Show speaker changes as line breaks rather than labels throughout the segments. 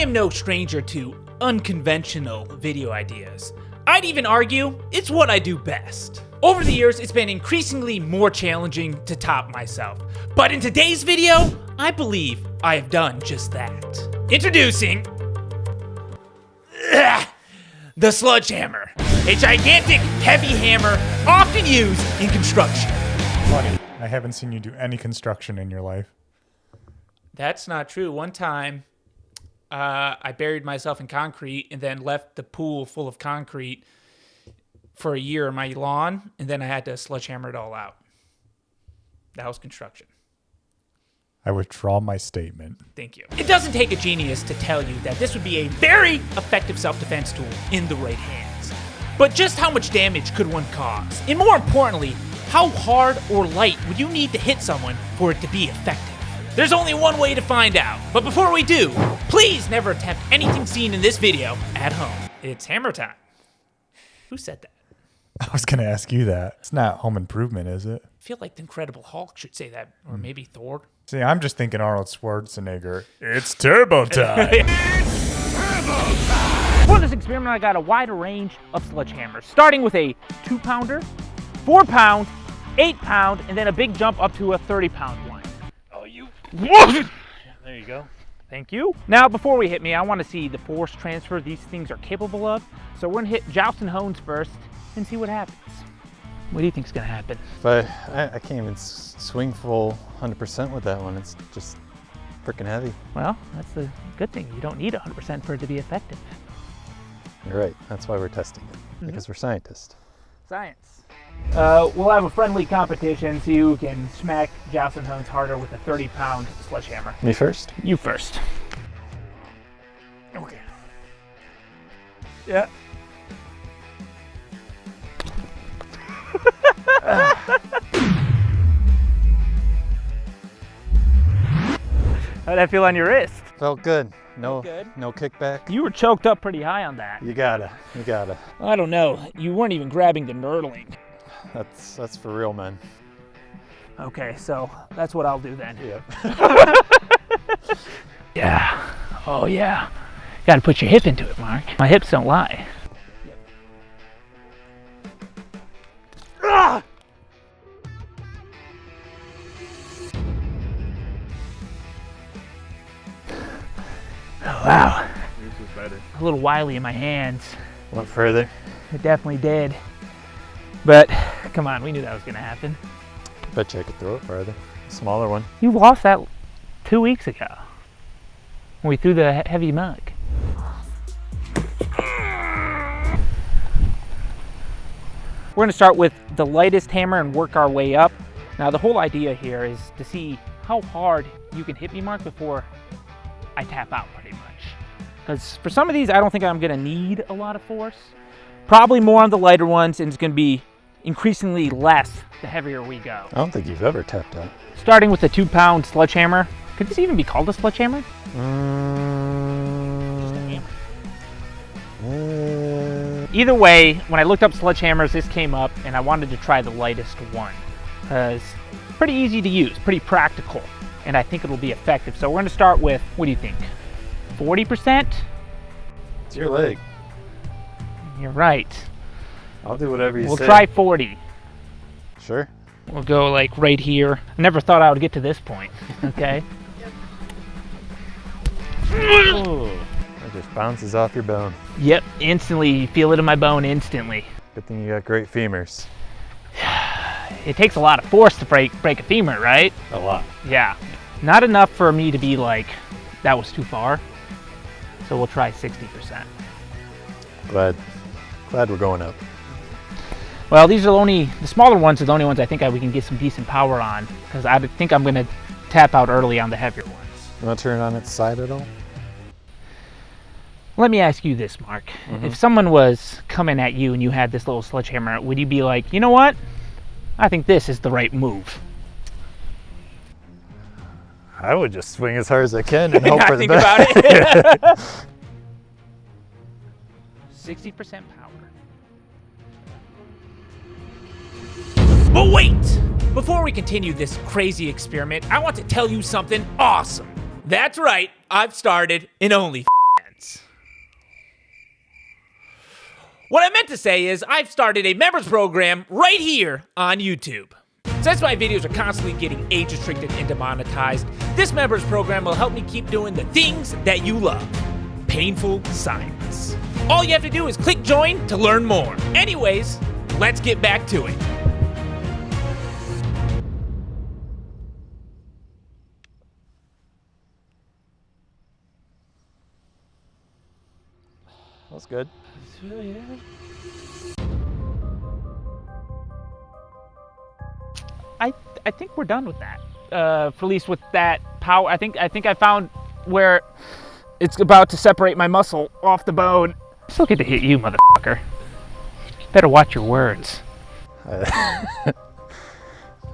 I'm no stranger to unconventional video ideas. I'd even argue it's what I do best. Over the years, it's been increasingly more challenging to top myself. But in today's video, I believe I have done just that. Introducing the Sledge Hammer, a gigantic, heavy hammer often used in construction.
Funny, I haven't seen you do any construction in your life.
That's not true. One time, I buried myself in concrete and then left the pool full of concrete for a year on my lawn, and then I had to sledgehammer it all out. That was construction.
I withdraw my statement.
Thank you. It doesn't take a genius to tell you that this would be a very effective self-defense tool in the right hands. But just how much damage could one cause? And more importantly, how hard or light would you need to hit someone for it to be effective? There's only one way to find out. But before we do, please never attempt anything seen in this video at home. It's hammer time. Who said that?
I was going to ask you that. It's not Home Improvement, is it?
I feel like the Incredible Hulk should say that, or maybe Thor.
See, I'm just thinking Arnold Schwarzenegger. It's turbo time.
For this experiment, I got a wider range of sledgehammers, starting with a 2-pounder, 4-pound, 8-pound, and then a big jump up to a 30-pound one. Oh, you... There you go. Thank you. Now, before we hit me, I want to see the force transfer these things are capable of. So we're going to hit joust and hones first and see what happens. What do you think is going to happen?
But I can't even swing full 100% with that one. It's just freaking heavy.
Well, that's the good thing. You don't need 100% for it to be effective.
You're right. That's why we're testing it, because we're scientists.
Science. We'll have a friendly competition, see who can smack joust and hones harder with a 30-pound sledgehammer.
Me first?
You first. Okay. Yeah. How'd that feel on your wrist?
Felt good. No kickback.
You were choked up pretty high on that.
You gotta.
I don't know. You weren't even grabbing the knurling.
That's for real, man.
Okay, so that's what I'll do then.
Yeah.
Yeah. Oh yeah. Gotta put your hip into it, Mark. My hips don't lie. Ah! Oh, wow.
Yours was better.
A little wily in my hands.
Went further.
It definitely did. But come on, we knew that was gonna happen.
Bet you I could throw it farther. Smaller one.
You lost that 2 weeks ago when we threw the heavy mug. We're gonna start with the lightest hammer and work our way up. Now the whole idea here is to see how hard you can hit me, Mark, before I tap out pretty much. Because for some of these, I don't think I'm gonna need a lot of force. Probably more on the lighter ones, and it's gonna be increasingly less the heavier we go.
I don't think you've ever tapped out.
Starting with the 2-pound sledgehammer. Could this even be called a sledgehammer? Either way, when I looked up sledgehammers, this came up, and I wanted to try the lightest one. Because pretty easy to use, pretty practical, and I think it'll be effective. So we're gonna start with, what do you think? 40%?
It's your leg.
You're right.
I'll do whatever you say.
We'll try 40.
Sure.
We'll go like right here. I never thought I would get to this point, okay?
Ooh, it just bounces off your bone.
Yep, instantly, feel it in my bone instantly.
Good thing you got great femurs.
It takes a lot of force to break a femur, right?
A lot.
Yeah. Not enough for me to be like, that was too far. So we'll try 60%.
Glad we're going up.
Well, these are the smaller ones are the only ones I think we can get some decent power on, because I think I'm gonna tap out early on the heavier ones.
You want to turn it on its side at all?
Let me ask you this, Mark. If someone was coming at you and you had this little sledgehammer, would you be like, you know what? I think this is the right move.
I would just swing as hard as I can and hope for the
think
best.
about it. 60% power.
But wait! Before we continue this crazy experiment, I want to tell you something awesome. That's right, I've started an OnlyFans. What I meant to say is I've started a members program right here on YouTube. Since my videos are constantly getting age restricted and demonetized, this members program will help me keep doing the things that you love. Painful science. All you have to do is click join to learn more. Anyways, let's get back to it.
That's good.
I think we're done with that. For at least with that power. I think I found where it's about to separate my muscle off the bone. Still get to hit you, motherfucker. Better watch your words.
I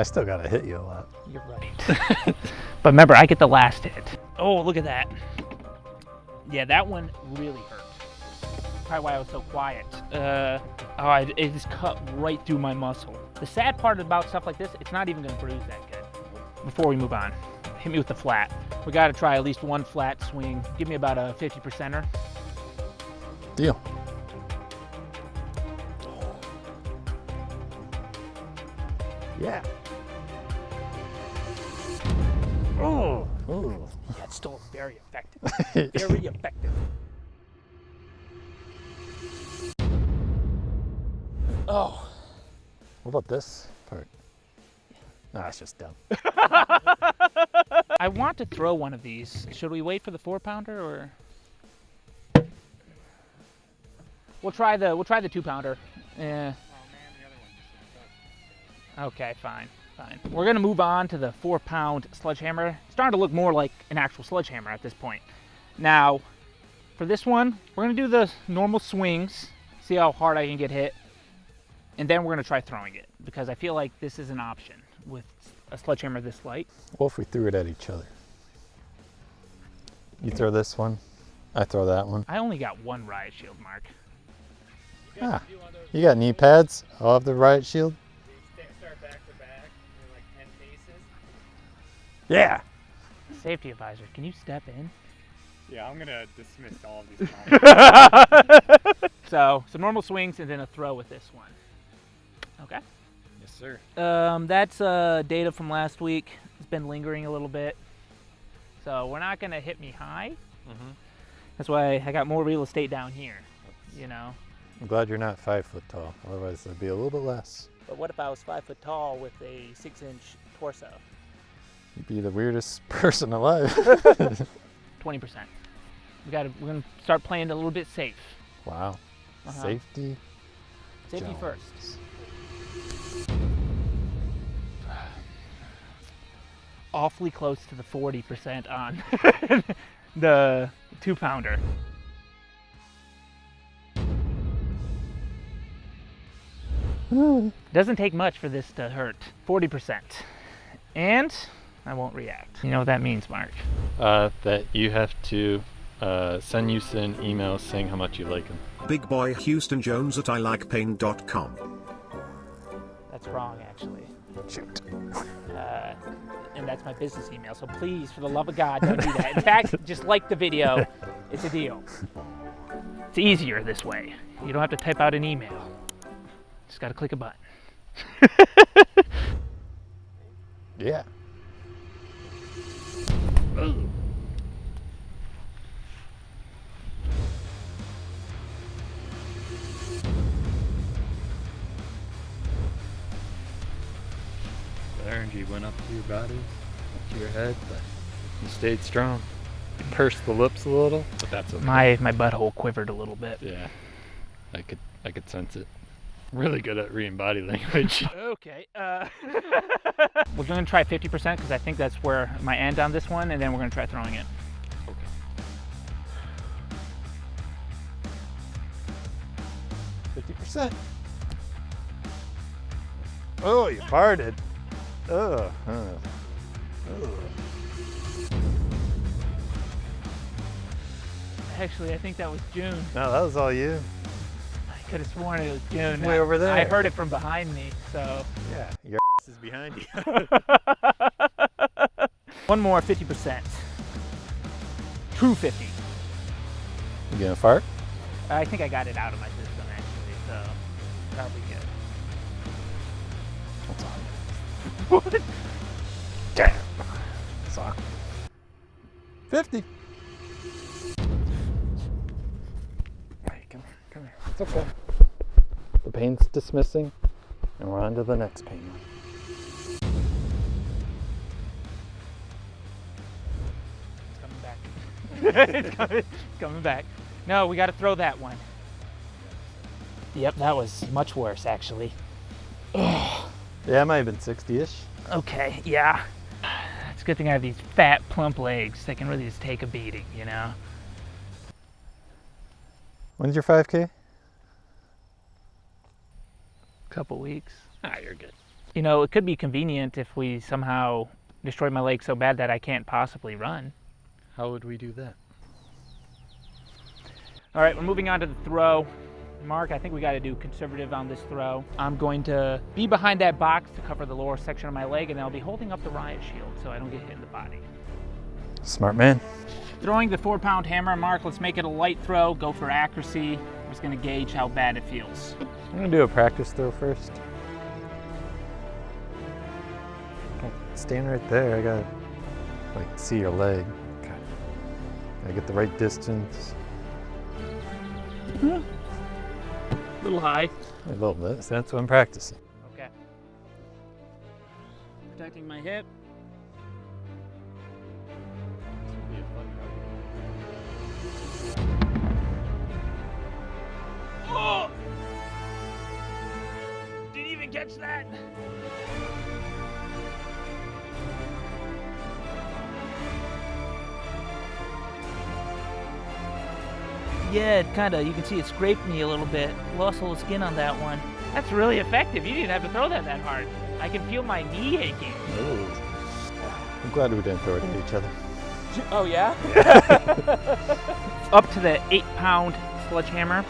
still gotta hit you a lot.
You're right. But remember, I get the last hit. Oh, look at that. Yeah, that one really hurt. Probably why I was so quiet. It just cut right through my muscle. The sad part about stuff like this, it's not even gonna bruise that good. Before we move on, hit me with the flat. We gotta try at least one flat swing. Give me about a 50%er.
Deal. Yeah.
Oh,
Ooh.
yeah, it's still very effective. Very effective. Oh.
What about this part? Nah, it's just dumb.
I want to throw one of these. Should we wait for the 4-pounder or? We'll try the 2-pounder. Yeah. Okay, fine. We're gonna move on to the 4-pound sledgehammer. It's starting to look more like an actual sledgehammer at this point. Now, for this one, we're gonna do the normal swings, see how hard I can get hit, and then we're gonna try throwing it because I feel like this is an option with a sledgehammer this light.
What if we threw it at each other? You throw this one, I throw that one.
I only got one riot shield, Mark.
Ah, you got knee pads? I'll have the riot shield.
Start back to back for like 10 paces.
Yeah.
Safety advisor, can you step in?
Yeah, I'm gonna dismiss all of these comments.
So, some normal swings and then a throw with this one. Okay.
Yes, sir.
That's data from last week. It's been lingering a little bit. So we're not gonna hit me high. That's why I got more real estate down here, you know.
I'm glad you're not 5 foot tall. Otherwise, it'd be a little bit less.
But what if I was 5 foot tall with a 6-inch torso?
You'd be the weirdest person alive.
20%. We're gonna start playing a little bit safe.
Wow. Safety.
Safety
Jones.
first. Awfully close to the 40% on the 2-pounder. Doesn't take much for this to hurt. 40%. And I won't react. You know what that means, Mark?
That you have to send Houston an email saying how much you like him.
Big boy Houston Jones at ilikepain.com.
That's wrong, actually.
Shoot.
And that's my business email. So please, for the love of God, don't do that. In fact, just like the video. It's a deal. It's easier this way. You don't have to type out an email. Just got to click a button.
Yeah.
The energy went up to your body, up to your head, but you stayed strong. You pursed the lips a little, but that's okay.
My butthole quivered a little bit.
Yeah, I could sense it. Really good at reading body language.
Okay. We're going to try 50% because I think that's where my end on this one, and then we're going to try throwing it.
Okay. 50%. Oh, you farted. Ugh.
Actually, I think that was June.
No, that was all you.
I could have sworn it was June.
Way over there.
I heard it from behind me, so.
Yeah, your ass is behind you.
One more, 50%. True 50.
You gonna fart?
I think I got it out of my system, actually. probably good.
That's on.
What?
Damn. Sock. 50. Hey, come here. It's okay. The pain's dismissing, and we're on to the next pain.
It's coming back. No, we got to throw that one. Yep, that was much worse, actually.
Yeah, it might have been 60-ish.
Okay, yeah. It's a good thing I have these fat, plump legs. They can really just take a beating, you know?
When's your 5K?
Couple weeks.
Ah, you're good.
You know, it could be convenient if we somehow destroy my leg so bad that I can't possibly run.
How would we do that?
All right, we're moving on to the throw. Mark, I think we got to do conservative on this throw. I'm going to be behind that box to cover the lower section of my leg, and then I'll be holding up the riot shield so I don't get hit in the body.
Smart man.
Throwing the 4-pound hammer, Mark, let's make it a light throw, go for accuracy. I'm just going to gauge how bad it feels.
I'm going to do a practice throw first. Okay, stand right there. I got to see your leg. Okay. Gotta get the right distance.
A little high.
A little bit. So that's what I'm practicing.
Okay. Protecting my hip. Oh! Didn't even catch that. Yeah, it you can see it scraped me a little bit. Lost a little skin on that one. That's really effective. You didn't have to throw that hard. I can feel my knee aching.
I'm glad we didn't throw it at each other.
Oh, yeah? Up to the 8-pound sledgehammer.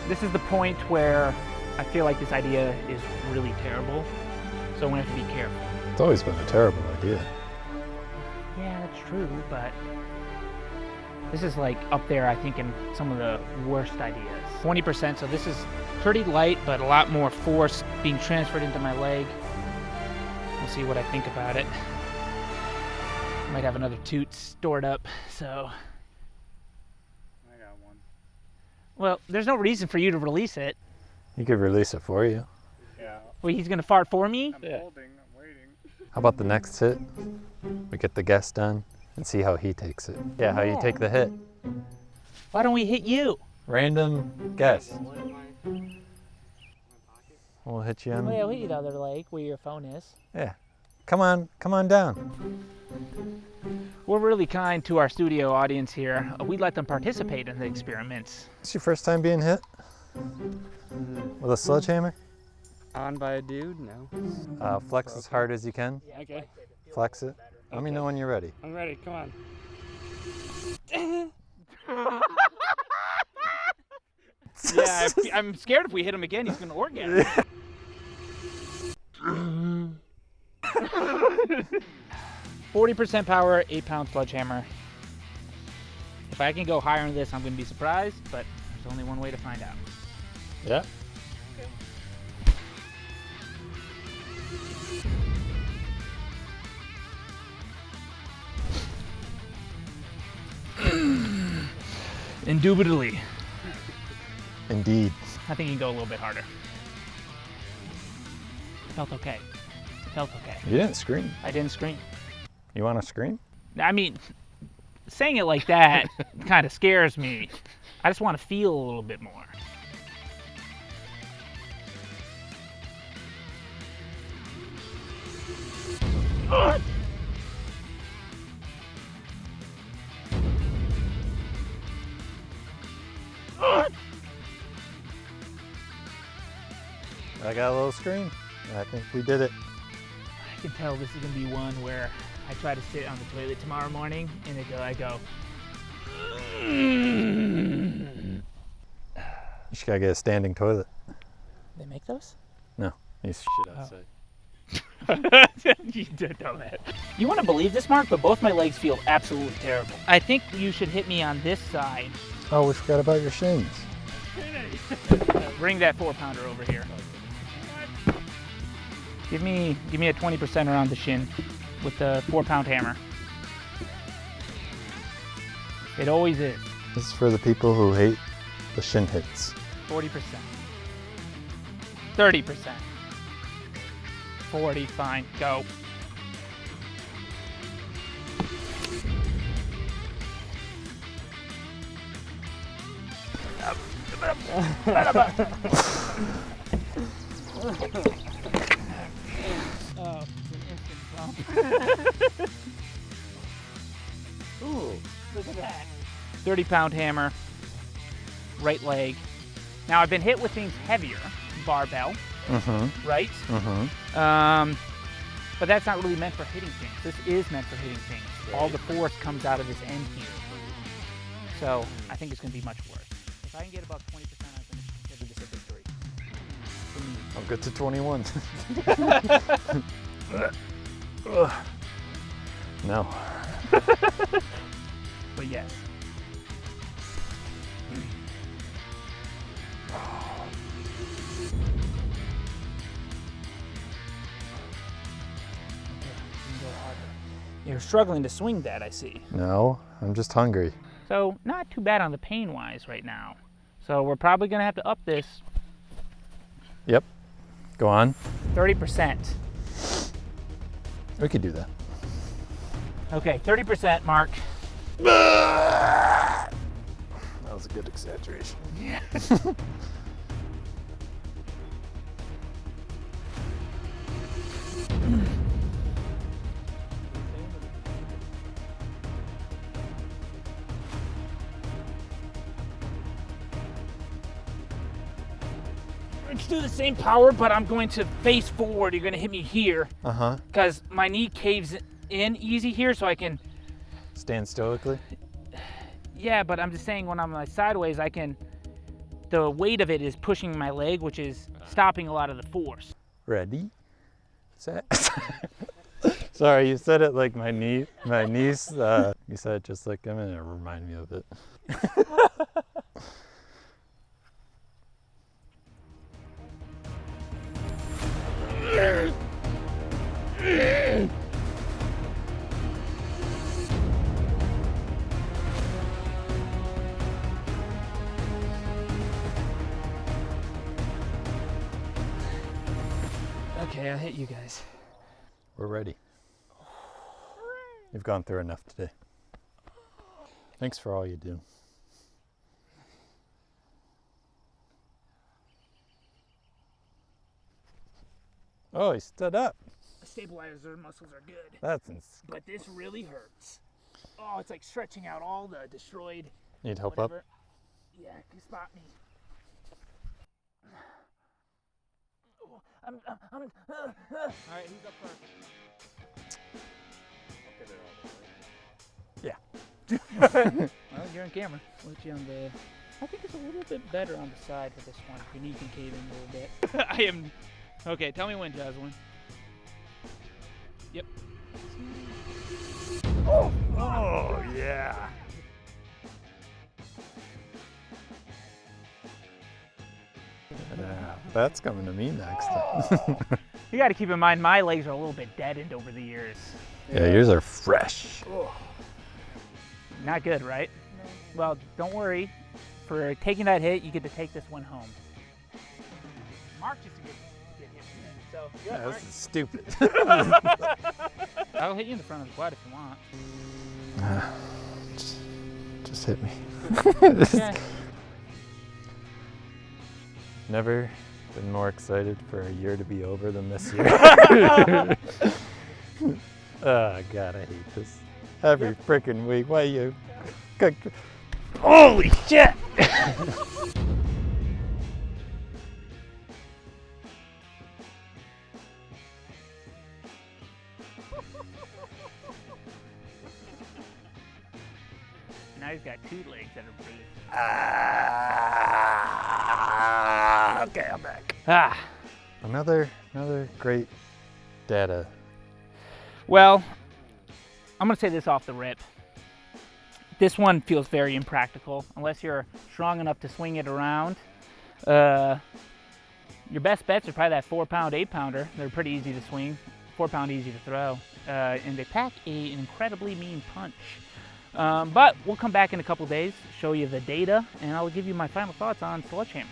This is the point where I feel like this idea is really terrible. So we have to be careful.
It's always been a terrible idea.
Yeah, that's true, but this is like up there, I think, in some of the worst ideas. 20%, so this is pretty light, but a lot more force being transferred into my leg. We'll see what I think about it. Might have another toot stored up, so.
I got one.
Well, there's no reason for you to release it.
You could release it for you.
Yeah.
Wait, he's gonna fart for me?
I'm holding, I'm waiting.
How about the next hit? We get the guest done and see how he takes it. Yeah, how you take the hit.
Why don't we hit you?
Random guess. We'll hit you on.
Well, yeah, we hit the other leg where your phone is.
Yeah. Come on down.
We're really kind to our studio audience here. We let them participate in the experiments.
It's your first time being hit? With a sledgehammer?
On by a dude? No.
Flex as hard as you can.
Yeah, okay.
Flex it. Let me know when you're ready.
I'm ready, come on.
Yeah, I'm scared if we hit him again, he's gonna orgasm. 40% power, 8-pound sledgehammer. If I can go higher than this, I'm gonna be surprised, but there's only one way to find out.
Yeah.
Indubitably.
Indeed.
I think you can go a little bit harder. Felt okay. Felt okay.
You didn't scream.
I didn't scream.
You want to scream?
I mean, saying it like that kind of scares me. I just want to feel a little bit more.
I got a little scream. I think we did it.
I can tell this is gonna be one where I try to sit on the toilet tomorrow morning and I go.
You just gotta get a standing toilet.
They make those?
No, he's
Shit outside.
You did know that. You want to believe this, Mark? But both my legs feel absolutely terrible. I think you should hit me on this side.
Oh, we forgot about your shins.
Bring that 4-pounder over here. Give me a 20% around the shin with the 4-pound hammer. It always is.
This is for the people who hate the shin hits.
40%. 30%. 40, fine, go. Oh, it's an instant bump. Ooh, look at that. 30-pound hammer, right leg. Now I've been hit with things heavier, barbell, right? But that's not really meant for hitting things. This is meant for hitting things. Right. All the force comes out of this end here. So I think it's going to be much worse. If I can get about 20%, I can consider this a victory.
I'll get to 21. No.
But yes. You're struggling to swing that, I see.
No, I'm just hungry.
So not too bad on the pain-wise right now. So we're probably going to have to up this.
Yep. Go on.
30%.
We could do that.
Okay, 30%, Mark.
That was a good exaggeration.
Yeah. Let's do the same power, but I'm going to face forward. You're going to hit me here. Because my knee caves in easy here, so I can...
Stand stoically?
Yeah, but I'm just saying when I'm like sideways, I can... The weight of it is pushing my leg, which is stopping a lot of the force.
Ready? Set. Sorry, you said it like my niece. You said it just like him, and it reminded me of it.
Okay, I'll hit you guys.
We're ready. You've gone through enough today. Thanks for all you do. Oh, he stood up.
Stabilizer muscles are good.
That's
But this really hurts. Oh, it's like stretching out all the destroyed...
Need help
whatever.
up?
Yeah, you spot me. Oh, all right, who's up first?
Yeah.
Well, you're on camera. Let you on the... I think it's a little bit better on the side for this one. Your knee can cave in a little bit. I am... Okay, tell me when, Jocelyn. Yep.
Oh, yeah. That's coming to me next.
You got to keep in mind, my legs are a little bit deadened over the years.
Yeah, yours are fresh.
Not good, right? No. Well, don't worry. For taking that hit, you get to take this one home. Mark just get hit from it, so
Yeah,
Mark.
this is stupid.
I'll hit you in the front of the quad if you want.
Just hit me.
Okay.
Never been more excited for a year to be over than this year. Oh, God, I hate this. Every freaking week. Why you... Holy shit!
Now he's got two legs that are bruised.
Okay, I'm back.
Ah.
Another great data.
Well, I'm going to say this off the rip. This one feels very impractical unless you're strong enough to swing it around. Your best bets are probably that 4-pound, 8-pounder. They're pretty easy to swing, 4-pound easy to throw, and they pack an incredibly mean punch. But we'll come back in a couple days, show you the data, and I'll give you my final thoughts on Sledge Hammers.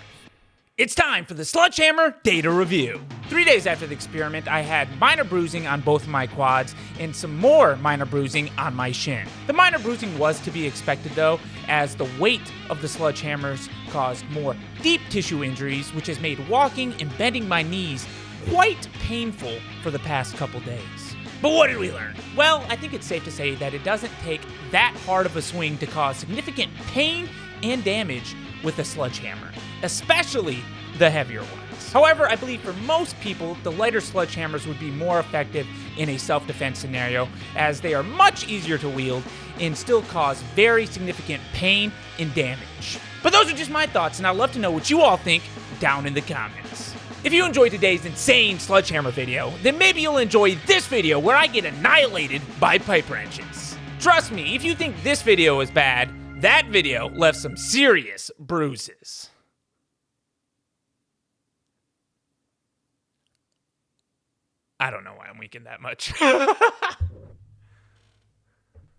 It's time for the Sledge Hammer data review. 3 days after the experiment, I had minor bruising on both of my quads and some more minor bruising on my shin. The minor bruising was to be expected though, as the weight of the Sledge Hammers caused more deep tissue injuries, which has made walking and bending my knees quite painful for the past couple days. But what did we learn? Well, I think it's safe to say that it doesn't take that hard of a swing to cause significant pain and damage with a sledgehammer, especially the heavier ones. However, I believe for most people, the lighter sledgehammers would be more effective in a self-defense scenario, as they are much easier to wield and still cause very significant pain and damage. But those are just my thoughts, and I'd love to know what you all think down in the comments. If you enjoyed today's insane sledgehammer video, then maybe you'll enjoy this video where I get annihilated by pipe wrenches. Trust me, if you think this video is bad, that video left some serious bruises. I don't know why I'm winking that much.